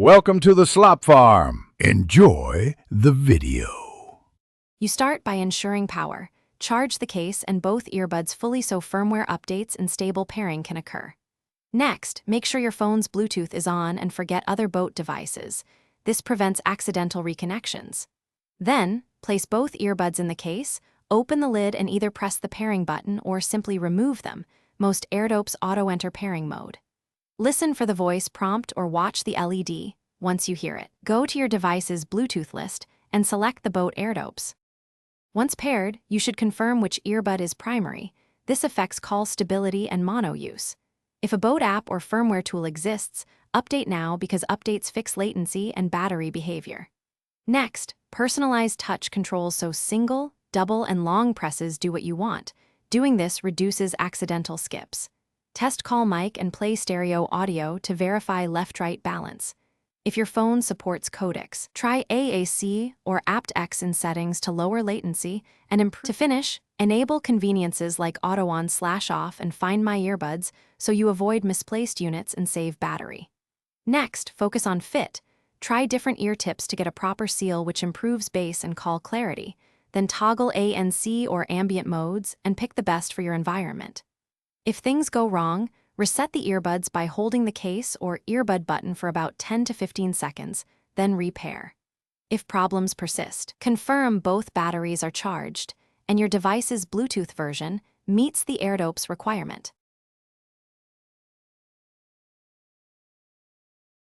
Welcome to the Slop Farm. Enjoy the video. You start by ensuring power. Charge the case and both earbuds fully so firmware updates and stable pairing can occur. Next, make sure your phone's Bluetooth is on and forget other boat devices. This prevents accidental reconnections. Then, place both earbuds in the case, open the lid and either press the pairing button or simply remove them. Most Airdopes auto-enter pairing mode. Listen for the voice prompt or watch the LED. Once you hear it, go to your device's Bluetooth list and select the Boat Airdopes. Once paired, you should confirm which earbud is primary. This affects call stability and mono use. If a boat app or firmware tool exists, update now because updates fix latency and battery behavior. Next, personalize touch controls so single, double, and long presses do what you want. Doing this reduces accidental skips. Test call mic and play stereo audio to verify left-right balance. If your phone supports codecs, try AAC or aptX in settings to lower latency and improve. To finish, enable conveniences like auto-on/off and Find My Earbuds so you avoid misplaced units and save battery. Next, focus on fit. Try different ear tips to get a proper seal which improves bass and call clarity. Then toggle ANC or ambient modes and pick the best for your environment. If things go wrong, reset the earbuds by holding the case or earbud button for about 10 to 15 seconds, then repair. If problems persist, confirm both batteries are charged and your device's Bluetooth version meets the Airdopes requirement.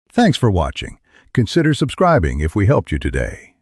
Thanks for watching. Consider subscribing if we helped you today.